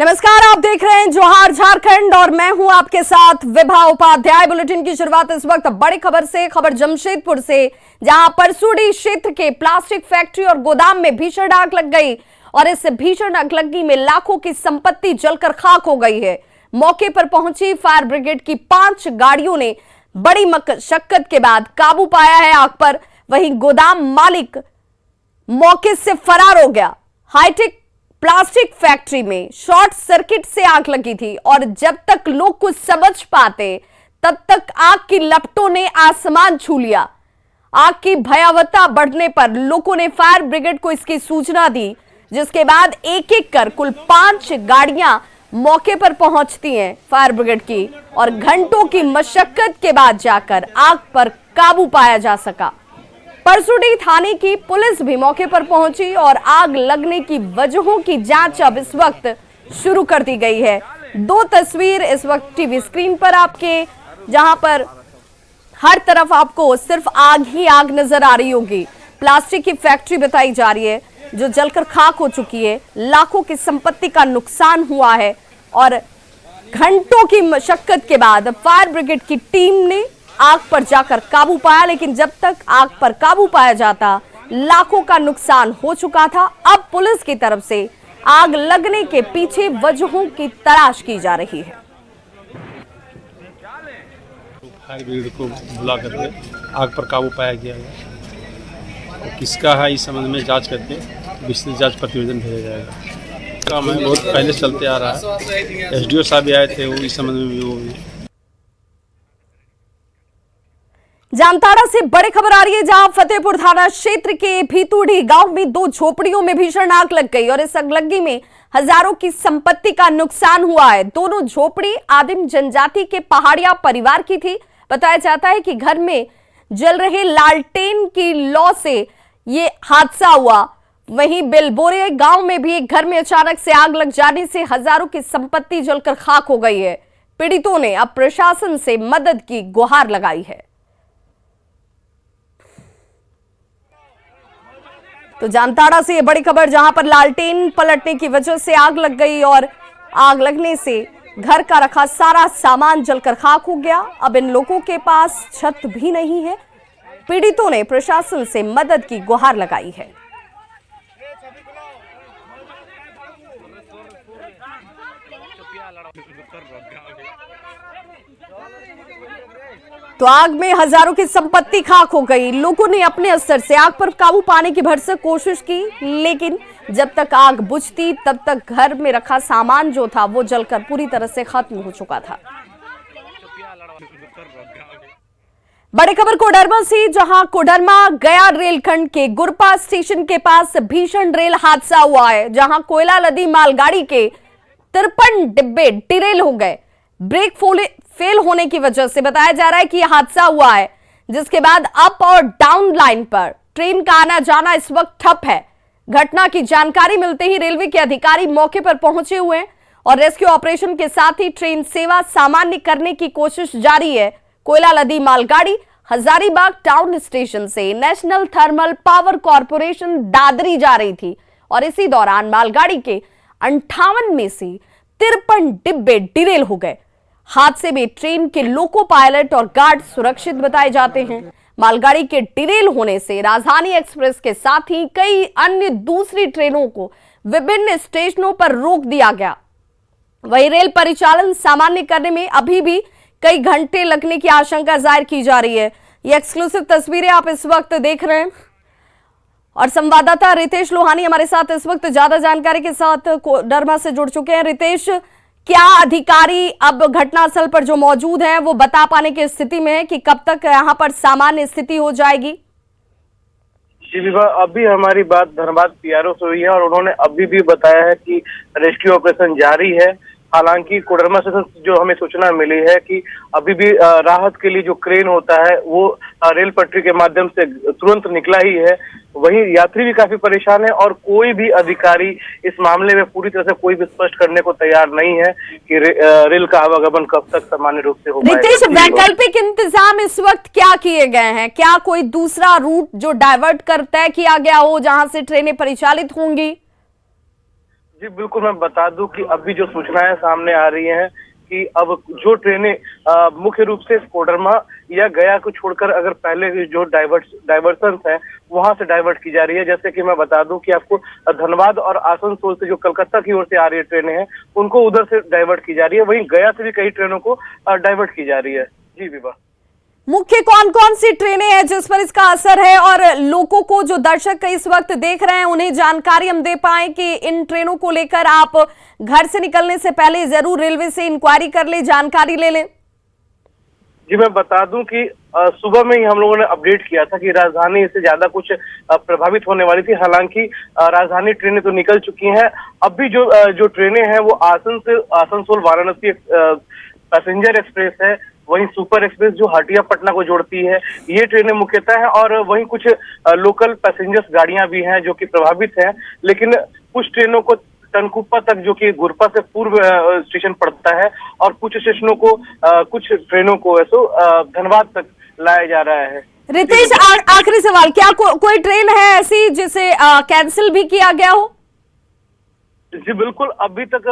नमस्कार, आप देख रहे हैं जोहार झारखंड और मैं हूं आपके साथ विभा उपाध्याय। बुलेटिन की शुरुआत इस वक्त बड़ी खबर से, खबर जमशेदपुर से, जहां परसूडी क्षेत्र के प्लास्टिक फैक्ट्री और गोदाम में भीषण आग लग गई और इस भीषण आगलगी में लाखों की संपत्ति जलकर खाक हो गई है। मौके पर पहुंची फायर ब्रिगेड की 5 गाड़ियों ने बड़ी मशक्कत के बाद काबू पाया है आग पर। वहीं गोदाम मालिक मौके से फरार हो गया। हाईटेक प्लास्टिक फैक्ट्री में शॉर्ट सर्किट से आग लगी थी और जब तक लोग कुछ समझ पाते तब तक आग की लपटों ने आसमान छू लिया। आग की भयावहता बढ़ने पर लोगों ने फायर ब्रिगेड को इसकी सूचना दी, जिसके बाद एक एक कर कुल 5 गाड़ियां मौके पर पहुंचती हैं फायर ब्रिगेड की और घंटों की मशक्कत के बाद जाकर आग पर काबू पाया जा सका। परसूडी थाने की पुलिस भी मौके पर पहुंची और आग लगने की वजहों की जांच अब इस वक्त शुरू कर दी गई है। 2 तस्वीर इस वक्त टीवी स्क्रीन पर आपके, जहां पर हर तरफ आपको सिर्फ आग ही आग नजर आ रही होगी। प्लास्टिक की फैक्ट्री बताई जा रही है जो जलकर खाक हो चुकी है। लाखों की संपत्ति का नुकसान हुआ है और घंटों की मशक्कत के बाद फायर ब्रिगेड की टीम ने आग पर जाकर काबू पाया, लेकिन जब तक आग पर काबू पाया जाता लाखों का नुकसान हो चुका था। अब पुलिस की तरफ से आग लगने के पीछे वजहों की तलाश की जा रही है। फायर ब्रिगेड को बुला करके आग पर काबू पाया गया है और किसका है इस संबंध में जांच करके विस्तृत जांच प्रतिवेदन भेजा जाएगा। काम है बहुत पहले चलते आ रहा है। एसडीओ साहब भी आए थे, वो इस संबंध में भी वो भी। जामताड़ा से बड़ी खबर आ रही है, जहां फतेहपुर थाना क्षेत्र के भीतुड़ी गांव में 2 झोपड़ियों में भीषण आग लग गई और इस आगलगी में हजारों की संपत्ति का नुकसान हुआ है। दोनों झोपड़ी आदिम जनजाति के पहाड़िया परिवार की थी। बताया जाता है कि घर में जल रहे लालटेन की लौ से ये हादसा हुआ। वहीं बेलबोरे गांव में भी एक घर में अचानक से आग लग जाने से हजारों की संपत्ति जलकर खाक हो गई है। पीड़ितों ने अब प्रशासन से मदद की गुहार लगाई है। तो जामताड़ा से ये बड़ी खबर, जहां पर लालटेन पलटने की वजह से आग लग गई और आग लगने से घर का रखा सारा सामान जलकर खाक हो गया। अब इन लोगों के पास छत भी नहीं है। पीड़ितों ने प्रशासन से मदद की गुहार लगाई है। तो आग में हजारों की संपत्ति खाक हो गई। लोगों ने अपने स्तर से आग पर काबू पाने की भरसक कोशिश की, लेकिन जब तक आग बुझती तब तक घर में रखा सामान जो था वो जलकर पूरी तरह से खत्म हो चुका था। बड़ी खबर कोडरमा से, जहां कोडरमा गया रेलखंड के गुरपा स्टेशन के पास भीषण रेल हादसा हुआ है, जहां कोयला लदी मालगाड़ी के 53 डिब्बे डिरेल हो गए। ब्रेक फेल होने की वजह से बताया जा रहा है कि यह हादसा हुआ है, जिसके बाद अप और डाउन लाइन पर ट्रेन का आना जाना इस वक्त ठप है। घटना की जानकारी मिलते ही रेलवे के अधिकारी मौके पर पहुंचे हुए हैं और रेस्क्यू ऑपरेशन के साथ ही ट्रेन सेवा सामान्य करने की कोशिश जारी है। कोयला लदी मालगाड़ी हजारीबाग टाउन स्टेशन से national thermal power corporation Dadri जा रही थी और इसी दौरान मालगाड़ी के 58 में से 53 डिब्बे डिरेल हो गए। हादसे में ट्रेन के लोको पायलट और गार्ड सुरक्षित बताए जाते हैं। मालगाड़ी के डिरेल होने से राजधानी एक्सप्रेस के साथ ही कई अन्य दूसरी ट्रेनों को विभिन्न स्टेशनों पर रोक दिया गया। वहीं रेल परिचालन सामान्य करने में अभी भी कई घंटे लगने की आशंका जाहिर की जा रही है। ये एक्सक्लूसिव तस्वीरें आप इस वक्त देख रहे हैं और संवाददाता रितेश लोहानी हमारे साथ इस वक्त ज्यादा जानकारी के साथ कोडरमा से जुड़ चुके हैं। रितेश, क्या अधिकारी अब घटनास्थल पर जो मौजूद हैं वो बता पाने की स्थिति में है कि कब तक यहां पर सामान्य स्थिति हो जाएगी? जी विभा, अभी हमारी बात धनबाद पीआरओ से हुई है और उन्होंने अभी भी बताया है कि रेस्क्यू ऑपरेशन जारी है। हालांकि कोडरमा से जो हमें सूचना मिली है कि अभी भी राहत के लिए जो क्रेन होता है वो रेल पटरी के माध्यम से तुरंत निकला ही है। वहीं यात्री भी काफी परेशान है और कोई भी अधिकारी इस मामले में पूरी तरह से कोई भी स्पष्ट करने को तैयार नहीं है कि रेल का आवागमन कब तक सामान्य रूप से होगा। रितेश, वैकल्पिक इंतजाम इस वक्त क्या किए गए हैं? क्या कोई दूसरा रूट जो डाइवर्ट कर तय किया गया हो जहां से ट्रेनें परिचालित होंगी? जी बिल्कुल, मैं बता दूं कि अभी जो सूचनाएं सामने आ रही हैं कि अब जो ट्रेनें मुख्य रूप से कोडरमा या गया को छोड़कर अगर पहले जो डाइवर्सन है वहां से डाइवर्ट की जा रही है। जैसे कि मैं बता दूं कि आपको धनबाद और आसनसोल से जो कलकत्ता की ओर से आ रही है ट्रेनें हैं उनको उधर से डाइवर्ट की जा रही है, वहीं गया से भी कई ट्रेनों को डाइवर्ट की जा रही है। जी विभा, मुख्य कौन कौन सी ट्रेनें हैं जिस पर इसका असर है, और लोगों को जो दर्शक इस वक्त देख रहे हैं उन्हें जानकारी हम दे पाएं कि इन ट्रेनों को लेकर आप घर से निकलने से पहले जरूर रेलवे से इंक्वायरी कर ले, जानकारी ले लें। जी मैं बता दूं कि सुबह में ही हम लोगों ने अपडेट किया था कि राजधानी से ज्यादा कुछ प्रभावित होने वाली थी। हालांकि राजधानी ट्रेनें तो निकल चुकी हैं। अब भी जो ट्रेनें हैं वो आसनसोल वाराणसी पैसेंजर एक्सप्रेस है, वहीं सुपर एक्सप्रेस जो हटिया पटना को जोड़ती है, ये ट्रेनें मुख्यतः हैं। और वहीं कुछ लोकल पैसेंजर्स गाड़ियां भी हैं जो कि प्रभावित हैं। लेकिन कुछ ट्रेनों को टनकुप्पा तक जो कि गुरपा से पूर्व स्टेशन पड़ता है, और कुछ स्टेशनों को कुछ ट्रेनों को ऐसो धनबाद तक लाया जा रहा है। रितेश, आखिरी सवाल, क्या कोई ट्रेन है ऐसी जिसे कैंसिल भी किया गया हो? जी बिल्कुल, अभी तक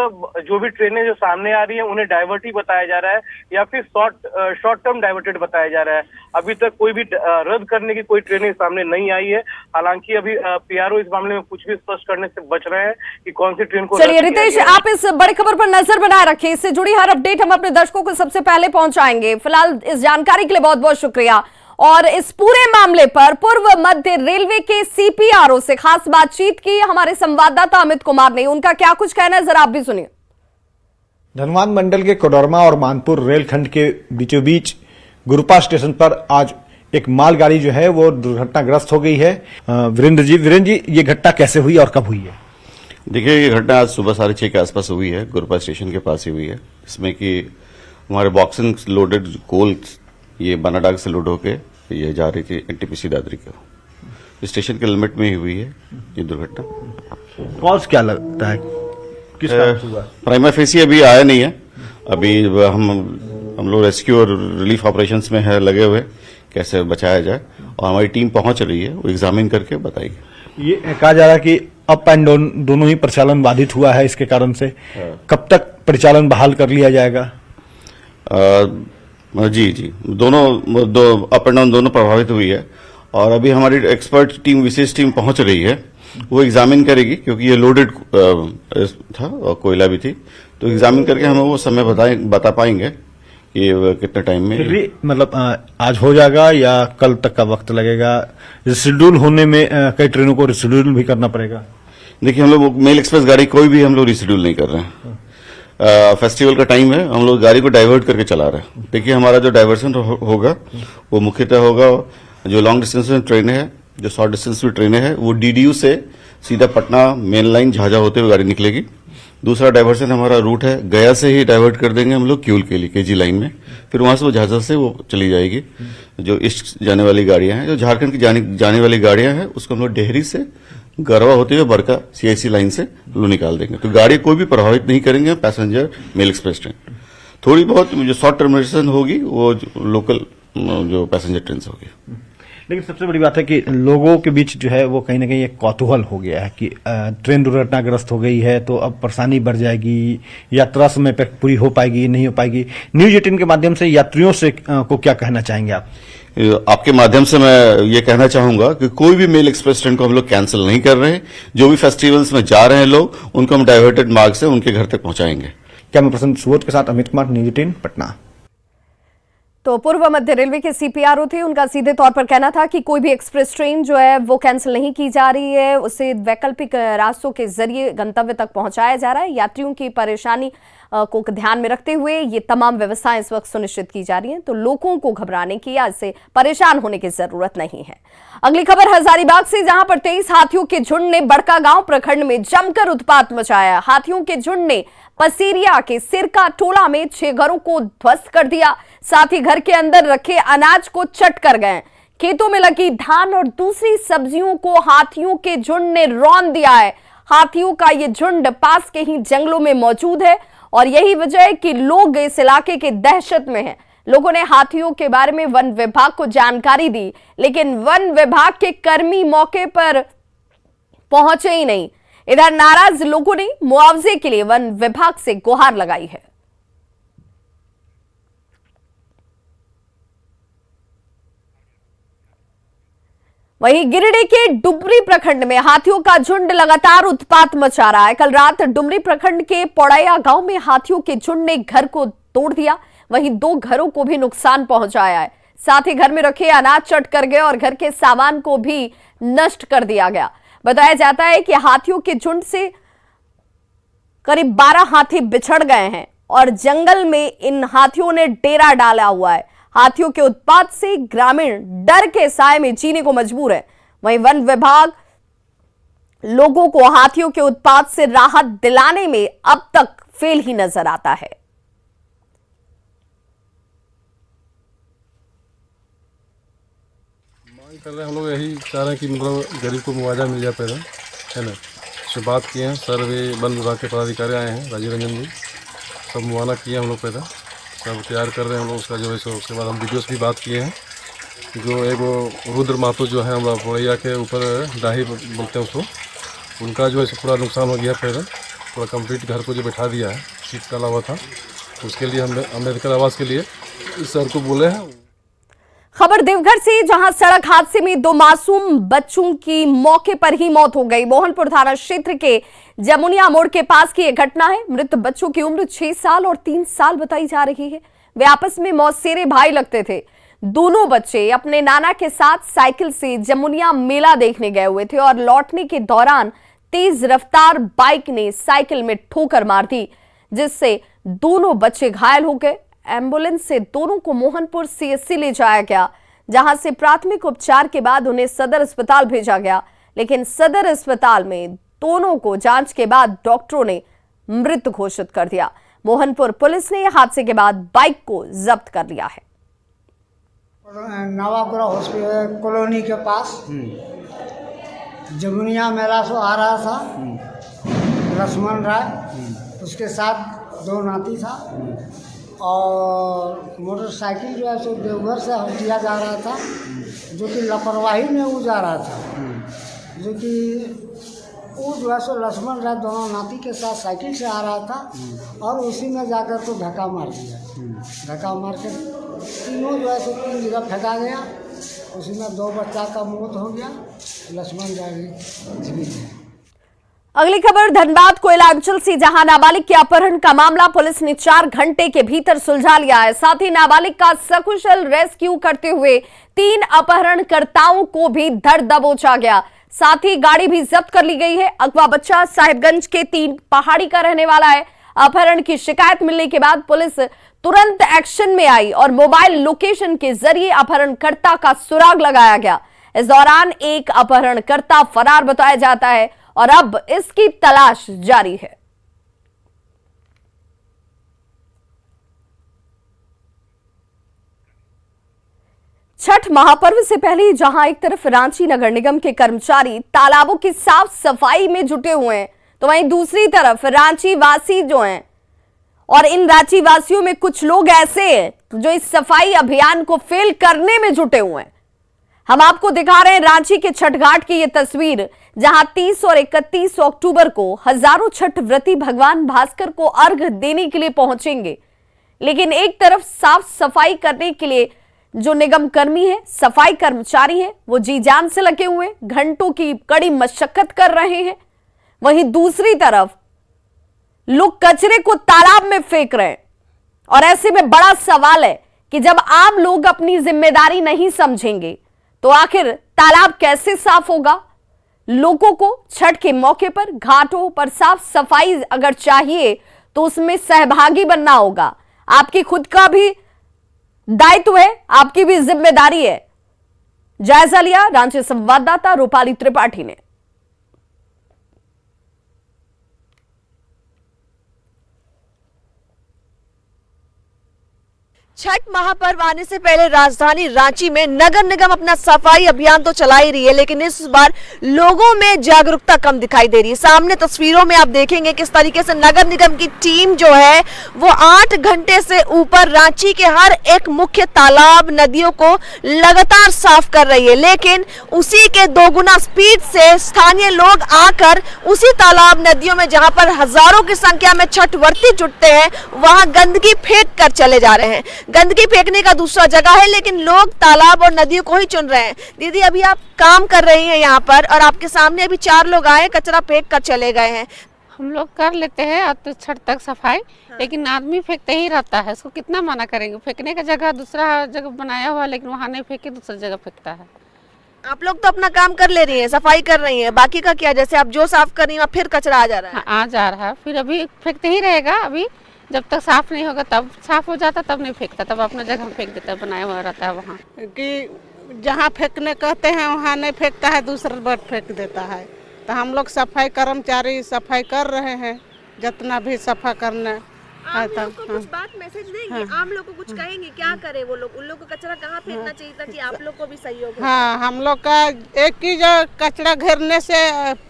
जो भी ट्रेनें जो सामने आ रही हैं उन्हें डाइवर्ट ही बताया जा रहा है या फिर शॉर्ट टर्म डाइवर्टेड बताया जा रहा है। अभी तक कोई भी रद्द करने की कोई ट्रेनें सामने नहीं आई है। हालांकि अभी पीआरओ इस मामले में कुछ भी स्पष्ट करने से बच रहे हैं कि कौन सी ट्रेन को। चलिए रितेश, आप इस बड़ी खबर पर नजर बनाए रखिए, इससे जुड़ी हर अपडेट हम अपने दर्शकों को सबसे पहले पहुंचाएंगे। फिलहाल इस जानकारी के लिए बहुत बहुत शुक्रिया। और इस पूरे मामले पर पूर्व मध्य रेलवे के सीपीआरओ से खास बातचीत की हमारे संवाददाता अमित कुमार ने। उनका क्या कुछ कहना है, जरा आप भी सुनिए। धनबाद मंडल के कोडरमा और मानपुर रेलखंड के बीचों बीच गुरपा स्टेशन पर आज एक मालगाड़ी जो है वो दुर्घटनाग्रस्त हो गई है। वीरेंद्र जी, ये घटना कैसे हुई और कब हुई है? देखिए, ये घटना आज सुबह 6:30 के आसपास हुई है, गुरपा स्टेशन के पास ही हुई है। इसमें कि हमारे बॉक्सिंग लोडेड कोल ये बनाडाग से लोड होके ये जा रही थी एनटीपीसी दादरी को। स्टेशन के लिमिट में ही हुई है ये दुर्घटना। कॉज क्या लगता है, किस कारण से हुआ? प्राइमा फेसी अभी आया नहीं है। अभी हम लोग रेस्क्यू और रिलीफ ऑपरेशंस में है लगे हुए, कैसे बचाया जाए, और हमारी टीम पहुंच रही है, वो एग्जामिन करके बताएगी। ये कहा जा रहा है कि अप एंड डाउन दोनों ही परिचालन बाधित हुआ है इसके कारण से। कब तक परिचालन बहाल कर लिया जाएगा? जी, दोनों अप एंड डाउन दोनों प्रभावित हुई है। और अभी हमारी एक्सपर्ट टीम, विशेष टीम पहुंच रही है, वो एग्जामिन करेगी, क्योंकि ये लोडेड था और कोयला भी थी, तो एग्जामिन करके हमें वो समय बता पाएंगे कि कितने टाइम में। फिर भी मतलब आज हो जाएगा या कल तक का वक्त लगेगा? रिशेड्यूल होने में कई ट्रेनों को रिशेड्यूल भी करना पड़ेगा। देखिए, हम लोग मेल एक्सप्रेस गाड़ी कोई भी हम लोग रिशेड्यूल नहीं कर रहे हैं। फेस्टिवल का टाइम है, हम लोग गाड़ी को डाइवर्ट करके चला रहे हैं। देखिए, हमारा जो डाइवर्सन होगा वो मुख्यतः होगा जो लॉन्ग डिस्टेंस में ट्रेनें हैं, जो शॉर्ट डिस्टेंस में ट्रेनें हैं, वो डीडीयू से सीधा पटना मेन लाइन झाझा होते हुए गाड़ी निकलेगी। दूसरा डाइवर्सन हमारा रूट है, गया से ही डाइवर्ट कर देंगे हम लोग क्यूल के लिए केजी लाइन में, फिर वहां से वो झाझा से वो चली जाएगी। जो ईस्ट जाने वाली गाड़ियां हैं, जो झारखंड की जाने वाली गाड़ियां हैं, उसको हम लोग डेहरी से गरवा होते हुए बरका सीआईसी लाइन से लोग निकाल देंगे। तो गाड़ी कोई भी प्रभावित नहीं करेंगे पैसेंजर मेल एक्सप्रेस ट्रेन। थोड़ी बहुत जो शॉर्ट टर्मिनेशन होगी वो लोकल जो पैसेंजर ट्रेन से होगी। लेकिन सबसे बड़ी बात है कि लोगों के बीच जो है वो कहीं ना कहीं एक कौतूहल हो गया है कि ट्रेन दुर्घटनाग्रस्त हो गई है तो अब परेशानी बढ़ जाएगी, यात्रा समय पर पूरी हो पाएगी नहीं हो पाएगी। न्यूज 18 के माध्यम से यात्रियों से को क्या कहना चाहेंगे आप? आपके माध्यम से मैं ये कहना चाहूंगा कि कोई भी मेल एक्सप्रेस ट्रेन को हम लोग कैंसिल नहीं कर रहे हैं। जो भी फेस्टिवल्स में जा रहे हैं लोग, उनको हम डाइवर्टेड मार्ग से उनके घर तक पहुंचाएंगे। कैमरा पर्सन सुबोध के साथ अमित कुमार, न्यूज 18 पटना। तो पूर्व मध्य रेलवे के सीपीआरओ थे, उनका सीधे तौर पर कहना था कि कोई भी एक्सप्रेस ट्रेन जो है वो कैंसिल नहीं की जा रही है, उसे वैकल्पिक रास्तों के जरिए गंतव्य तक पहुंचाया जा रहा है। यात्रियों की परेशानी को ध्यान में रखते हुए ये तमाम व्यवस्थाएं इस वक्त सुनिश्चित की जा रही हैं, तो लोगों को घबराने की या इससे परेशान होने की जरूरत नहीं है। अगली खबर हजारीबाग से, जहां पर 23 हाथियों के झुंड ने बड़कागांव प्रखंड में जमकर उत्पात मचाया। हाथियों के झुंड ने पसीरिया के सिरका टोला में 6 घरों को ध्वस्त कर दिया, साथ ही घर के अंदर रखे अनाज को चट कर गए। खेतों में लगी धान और दूसरी सब्जियों को हाथियों के झुंड ने रौंद दिया है। हाथियों का ये झुंड पास के ही जंगलों में मौजूद है और यही वजह है कि लोग इस इलाके के दहशत में हैं। लोगों ने हाथियों के बारे में वन विभाग को जानकारी दी, लेकिन वन विभाग के कर्मी मौके पर पहुंचे ही नहीं। इधर नाराज लोगों ने मुआवजे के लिए वन विभाग से गुहार लगाई है। वहीं गिरिडीह के डुमरी प्रखंड में हाथियों का झुंड लगातार उत्पात मचा रहा है। कल रात डुमरी प्रखंड के पौड़ैया गांव में हाथियों के झुंड ने घर को तोड़ दिया, वहीं 2 घरों को भी नुकसान पहुंचाया है। साथ ही घर में रखे अनाज चट कर गए और घर के सामान को भी नष्ट कर दिया गया। बताया जाता है कि हाथियों के झुंड से करीब 12 हाथी बिछड़ गए हैं और जंगल में इन हाथियों ने डेरा डाला हुआ है। हाथियों के उत्पात से ग्रामीण डर के साए में जीने को मजबूर है। वहीं वन विभाग लोगों को हाथियों के उत्पात से राहत दिलाने में अब तक फेल ही नजर आता है। मांग कर रहे हैं हम लोग, यही चाह रहे हैं कि मतलब गरीब को मुआवजा मिल जाए पहले, है ना। उससे बात किए हैं, सर भी वन विभाग के पदाधिकारी आए हैं, राजीव रंजन जी, सब मुआयना किए हम लोग पहले, सब तैयार कर रहे हैं हम लोग उसका जो है सो। उसके बाद हम वीडियो से भी बात किए हैं। जो एक वो रुद्र मातो जो है हमारा पौड़ैया के ऊपर डाही बोलते हैं उसको, उनका जो है पूरा नुकसान हो गया। पहले पूरा कंप्लीट घर को जो बैठा दिया है, सीट डाला हुआ था, उसके लिए हमने अम्बेडकर आवास के लिए सर को बोले हैं। खबर देवघर से, जहां सड़क हादसे में 2 मासूम बच्चों की मौके पर ही मौत हो गई। मोहनपुर थाना क्षेत्र के जमुनिया मोड़ के पास की यह घटना है। मृत बच्चों की उम्र 6 साल और 3 साल बताई जा रही है। वे आपस में मौसेरे भाई लगते थे। दोनों बच्चे अपने नाना के साथ साइकिल से जमुनिया मेला देखने गए हुए थे और लौटने के दौरान तेज रफ्तार बाइक ने साइकिल में ठोकर मार दी, जिससे दोनों बच्चे घायल हो गए। एम्बुलेंस से दोनों को मोहनपुर सीएससी ले जाया गया, जहां से प्राथमिक उपचार के बाद उन्हें सदर अस्पताल भेजा गया, लेकिन सदर अस्पताल में दोनों को जांच के बाद डॉक्टरों ने मृत घोषित कर दिया। मोहनपुर पुलिस ने हादसे के बाद बाइक को जब्त कर लिया है। नवापुरा हॉस्पिटल कॉलोनी के पास जमुनिया मेला से आ रहा था लक्ष्मण राय, उसके साथ 2 नाती था और मोटरसाइकिल जो है सो देवघर से हटिया जा रहा था, जो कि लापरवाही में वो जा रहा था, जो कि वो जो है सो लक्ष्मण राय दोनों नाती के साथ साइकिल से आ रहा था और उसी में जाकर तो धक्का मार दिया। धक्का मार के तीनों जो है सो 3 जगह फेंका गया। उसी में 2 बच्चा का मौत हो गया, लक्ष्मण राय जीवित है। अगली खबर धनबाद कोयला अंचल से, जहां नाबालिग के अपहरण का मामला पुलिस ने 4 घंटे के भीतर सुलझा लिया है। साथ ही नाबालिग का सकुशल रेस्क्यू करते हुए 3 अपहरणकर्ताओं को भी धर दबोचा गया। साथ ही गाड़ी भी जब्त कर ली गई है। अगवा बच्चा साहिबगंज के 3 पहाड़ी का रहने वाला है। अपहरण की शिकायत मिलने के बाद पुलिस तुरंत एक्शन में आई और मोबाइल लोकेशन के जरिए अपहरणकर्ता का सुराग लगाया गया। इस दौरान एक अपहरणकर्ता फरार बताया जाता है और अब इसकी तलाश जारी है। छठ महापर्व से पहले जहां एक तरफ रांची नगर निगम के कर्मचारी तालाबों की साफ सफाई में जुटे हुए हैं, तो वहीं दूसरी तरफ रांची वासी जो हैं, और इन रांची वासियों में कुछ लोग ऐसे हैं जो इस सफाई अभियान को फेल करने में जुटे हुए हैं। हम आपको दिखा रहे हैं रांची के छठ घाट की यह तस्वीर, जहां 30 और 31 अक्टूबर को हजारों छठ व्रती भगवान भास्कर को अर्घ देने के लिए पहुंचेंगे। लेकिन एक तरफ साफ सफाई करने के लिए जो निगम कर्मी है, सफाई कर्मचारी हैं, वो जी जान से लगे हुए घंटों की कड़ी मशक्कत कर रहे हैं। वहीं दूसरी तरफ लोग कचरे को तालाब में फेंक रहे हैं। और ऐसे में बड़ा सवाल है कि जब आम लोग अपनी जिम्मेदारी नहीं समझेंगे तो आखिर तालाब कैसे साफ होगा। लोगों को छठ के मौके पर घाटों पर साफ सफाई अगर चाहिए तो उसमें सहभागी बनना होगा। आपकी खुद का भी दायित्व है, आपकी भी जिम्मेदारी है। जायजा लिया रांची संवाददाता रूपाली त्रिपाठी ने। छठ महापर्व आने से पहले राजधानी रांची में नगर निगम अपना सफाई अभियान तो चला ही रही है, लेकिन इस बार लोगों में जागरूकता कम दिखाई दे रही है। सामने तस्वीरों में आप देखेंगे किस तरीके से नगर निगम की टीम जो है वो 8 घंटे से ऊपर रांची के हर एक मुख्य तालाब नदियों को लगातार साफ कर रही है, लेकिन उसी के 2 गुना स्पीड से स्थानीय लोग आकर उसी तालाब नदियों में जहां पर हजारों की संख्या में छठ व्रती जुटते हैं वहां गंदगी फेंक कर चले जा रहे हैं। गंदगी फेंकने का दूसरा जगह है, लेकिन लोग तालाब और नदियों को ही चुन रहे हैं। दीदी, अभी आप काम कर रही हैं यहाँ पर और आपके सामने अभी 4 लोग आए कचरा फेंक कर चले गए हैं। हम लोग कर लेते हैं अब तो छठ तक सफाई, लेकिन आदमी फेंकते ही रहता है, उसको कितना मना करेंगे। फेंकने का जगह दूसरा जगह बनाया हुआ, लेकिन वहाँ नहीं फेंके दूसरी जगह फेंकता है। आप लोग तो अपना काम कर ले रही हैं, सफाई कर रही हैं, बाकी का क्या? जैसे आप जो साफ कर रही हैं फिर कचरा आ जा रहा है। हाँ, आ जा रहा है, फिर अभी फेंकते ही रहेगा। अभी जब तक साफ नहीं होगा तब साफ हो जाता, तब नहीं फेंकता, तब अपना जगह फेंक देता है, बनाया हुआ रहता है वहाँ। कि जहाँ फेंकने कहते हैं वहाँ नहीं फेंकता है, दूसरा बार फेंक देता है। तो हम लोग सफाई कर्मचारी सफाई कर रहे हैं, जितना भी सफा करना है। तो कुछ बात मैसेज देंगे, आम लोग को कुछ कहेंगे, क्या करे वो लोग? उन लोग को कचरा कहाँ फेंकना चाहिए ताकि आप लोग को भी सहयोग हो? हाँ, हम लोग का एक ही जो कचरा घेरने से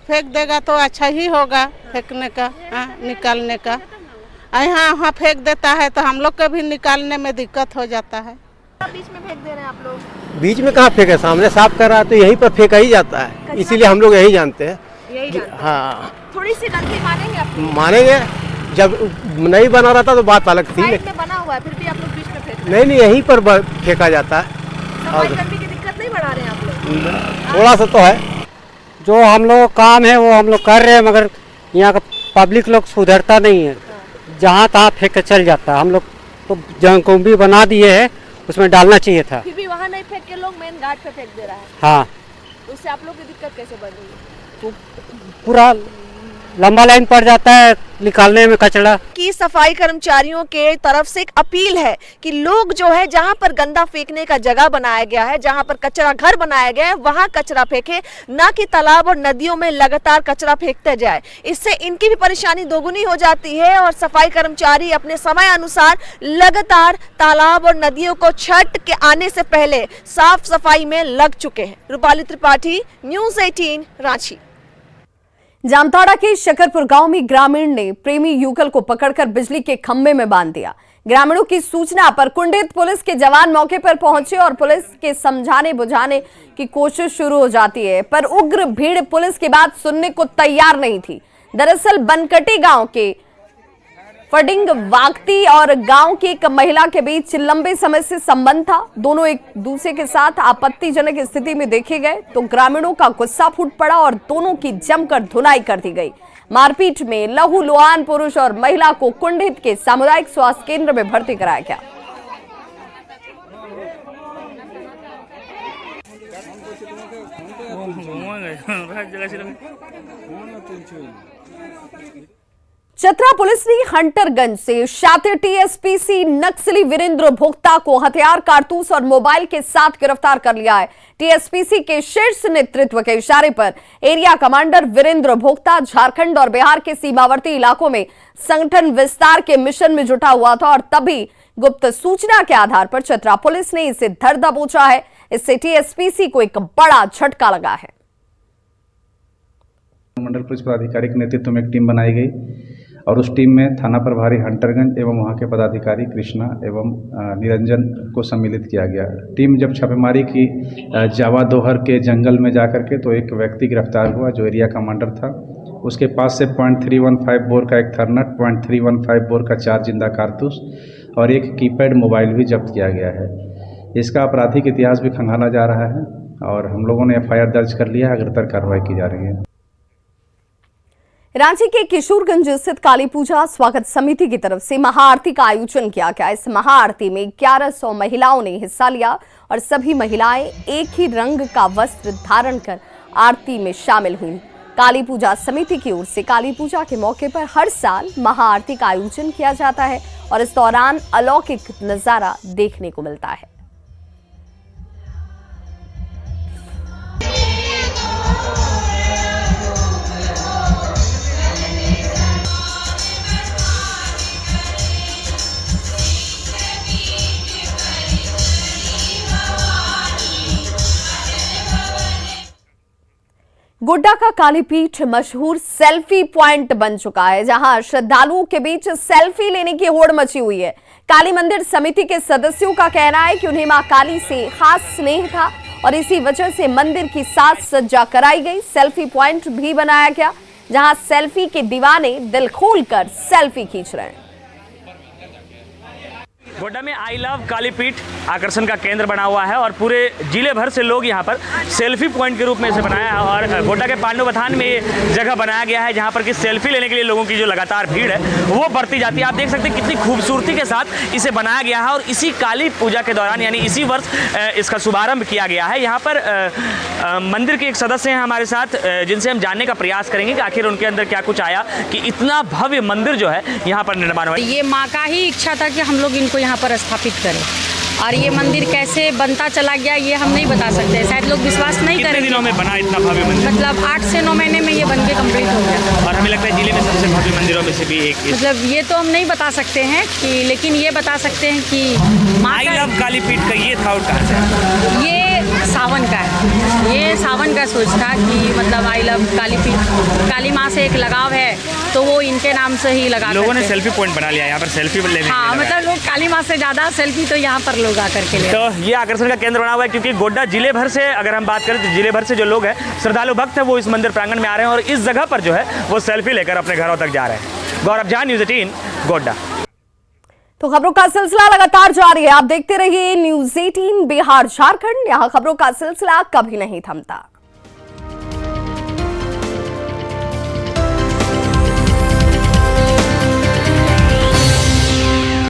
फेंक देगा तो अच्छा ही होगा फेंकने का, निकालने का। यहाँ वहाँ फेंक देता है तो हम लोग को भी निकालने में दिक्कत हो जाता है। बीच में फेंक दे रहे हैं आप लोग? बीच में कहाँ फेंके, सामने साफ कर रहा है तो यहीं पर फेंका ही जाता है, इसीलिए हम लोग यही जानते हैं। हाँ, थोड़ी सी गलती मानेंगे आप? मानेंगे, जब नहीं बना रहता तो बात अलग थी। साइड में बना हुआ है, फिर भी आप लोग बीच में फेंक? नहीं, यहीं पर फेंका जाता है। सफाई करने की दिक्कत नहीं बढ़ा रहे हैं आप लोग? थोड़ा सा तो है। जो हम लोग काम है वो हम लोग कर रहे हैं, मगर यहाँ का पब्लिक लोग सुधरता नहीं है, जहाँ तहाँ फेंक के चल जाता है। हम लोग तो जहाँ कुंभी बना दिए है उसमें डालना चाहिए था, फिर भी वहाँ नहीं फेंक के लोग मेन घाट पे फेंक दे रहा है। हाँ, तो उससे आप लोग की दिक्कत कैसे बढ़ रही है? तो पूरा लंबा लाइन पड़ जाता है निकालने में कचरा की। सफाई कर्मचारियों के तरफ से एक अपील है कि लोग जो है जहां पर गंदा फेंकने का जगह बनाया गया है, जहां पर कचरा घर बनाया गया है, वहां कचरा फेंके, ना कि तालाब और नदियों में लगातार कचरा फेंकते जाए। इससे इनकी भी परेशानी दोगुनी हो जाती है और सफाई कर्मचारी अपने समय अनुसार लगातार तालाब और नदियों को छठ के आने से पहले साफ सफाई में लग चुके हैं। रूपाली त्रिपाठी, न्यूज़ 18 रांची। जामताड़ा के शकरपुर गांव में ग्रामीण ने प्रेमी युगल को पकड़कर बिजली के खंभे में बांध दिया। ग्रामीणों की सूचना पर कुंडित पुलिस के जवान मौके पर पहुंचे और पुलिस के समझाने बुझाने की कोशिश शुरू हो जाती है, पर उग्र भीड़ पुलिस की बात सुनने को तैयार नहीं थी। दरअसल बनकटी गांव के फडिंग वागती और गांव की एक महिला के बीच लंबे समय से संबंध था। दोनों एक दूसरे के साथ आपत्तिजनक स्थिति में देखे गए तो ग्रामीणों का गुस्सा फूट पड़ा और दोनों की जमकर धुनाई कर दी गई। मारपीट में लहूलुहान पुरुष और महिला को कुंडित के सामुदायिक स्वास्थ्य केंद्र में भर्ती कराया गया। चतरा पुलिस ने हंटरगंज से शातिर टीएसपीसी नक्सली वीरेंद्र भोक्ता को हथियार, कारतूस और मोबाइल के साथ गिरफ्तार कर लिया है। टीएसपीसी के शीर्ष नेतृत्व के इशारे पर एरिया कमांडर वीरेंद्र भोक्ता झारखंड और बिहार के सीमावर्ती इलाकों में संगठन विस्तार के मिशन में जुटा हुआ था और तभी गुप्त सूचना के आधार पर चतरा पुलिस ने इसे धर दबोचा है। इससे टीएसपीसी को एक बड़ा झटका लगा है। मंडल पुलिस पदाधिकारी के नेतृत्व में एक टीम बनाई गई और उस टीम में थाना प्रभारी हंटरगंज एवं वहां के पदाधिकारी कृष्णा एवं निरंजन को सम्मिलित किया गया। टीम जब छापेमारी की जावा दोहर के जंगल में जाकर के तो एक व्यक्ति गिरफ्तार हुआ जो एरिया कमांडर था। उसके पास से .315 बोर का एक थर्नट, .315 बोर का 4 जिंदा कारतूस और एक कीपैड मोबाइल भी जब्त किया गया है। इसका आपराधिक इतिहास भी खंगाला जा रहा है और हम लोगों ने FIR दर्ज कर लिया है, अग्रतर कार्रवाई की जा रही है। रांची के किशोरगंज स्थित काली पूजा स्वागत समिति की तरफ से महाआरती का आयोजन किया गया। इस महाआरती में 1100 महिलाओं ने हिस्सा लिया और सभी महिलाएं एक ही रंग का वस्त्र धारण कर आरती में शामिल हुई। काली पूजा समिति की ओर से काली पूजा के मौके पर हर साल महाआरती का आयोजन किया जाता है और इस दौरान अलौकिक नजारा देखने को मिलता है। गोड्डा का कालीपीठ मशहूर सेल्फी पॉइंट बन चुका है, जहां श्रद्धालुओं के बीच सेल्फी लेने की होड़ मची हुई है। काली मंदिर समिति के सदस्यों का कहना है कि उन्हें मां काली से खास स्नेह था और इसी वजह से मंदिर की साज सज्जा कराई गई। सेल्फी पॉइंट भी बनाया गया, जहां सेल्फी के दीवाने दिल खोलकर सेल्फी खींच रहे हैं। गोड्डा में आई लव कालीपीठ आकर्षण का केंद्र बना हुआ है और पूरे जिले भर से लोग यहाँ पर सेल्फी पॉइंट के रूप में इसे बनाया है। और गोड्डा के पांडुबथान में ये जगह बनाया गया है, जहाँ पर कि सेल्फी लेने के लिए लोगों की जो लगातार भीड़ है वो बढ़ती जाती है। आप देख सकते हैं कितनी खूबसूरती के साथ इसे बनाया गया है और इसी काली पूजा के दौरान यानी इसी वर्ष इसका शुभारंभ किया गया है। यहाँ पर मंदिर के एक सदस्य हैं हमारे साथ, जिनसे हम जानने का प्रयास करेंगे कि आखिर उनके अंदर क्या कुछ आया कि इतना भव्य मंदिर जो है यहाँ पर निर्माण हुआ। ये माँ का ही इच्छा था कि हम लोग इनको यहाँ पर स्थापित करें, और ये मंदिर कैसे बनता चला गया ये हम नहीं बता सकते। शायद लोग विश्वास नहीं करेंगे। कितने दिनों में बना इतना भव्य मंदिर? मतलब 8 से 9 महीने में ये बन के कम्प्लीट हो गया। और हमें लगता है जिले में सबसे भव्य मंदिरों में से भी एक। मतलब ये तो हम नहीं बता सकते हैं कि, लेकिन ये बता सकते हैं कि आई लव कालीपीठ का ये था और कहाँ से? ये सावन का है, ये सावन का सोच था कि मतलब आई लव कालीपीठ, काली माँ से एक लगाव है तो वो इनके नाम से ही लगा। लोगों ने सेल्फी पॉइंट बना लिया यहाँ पर सेल्फी लेने। हाँ, मतलब लोग काली माँ से ज़्यादा सेल्फी तो यहाँ पर लोग आकर के ले। तो ये आकर्षण का केंद्र बना हुआ है, क्योंकि गोड्डा जिले भर से अगर हम बात करें तो जिले भर से जो लोग हैं श्रद्धालु भक्त हैं वो इस मंदिर प्रांगण में आ रहे हैं और इस जगह पर जो है वो सेल्फी लेकर अपने घरों तक जा रहे हैं। गौरव झा, न्यूज़ 18 गोड्डा। तो खबरों का सिलसिला लगातार जारी है, आप देखते रहिए न्यूज़ 18 बिहार झारखंड। यहाँ खबरों का सिलसिला कभी नहीं थमता।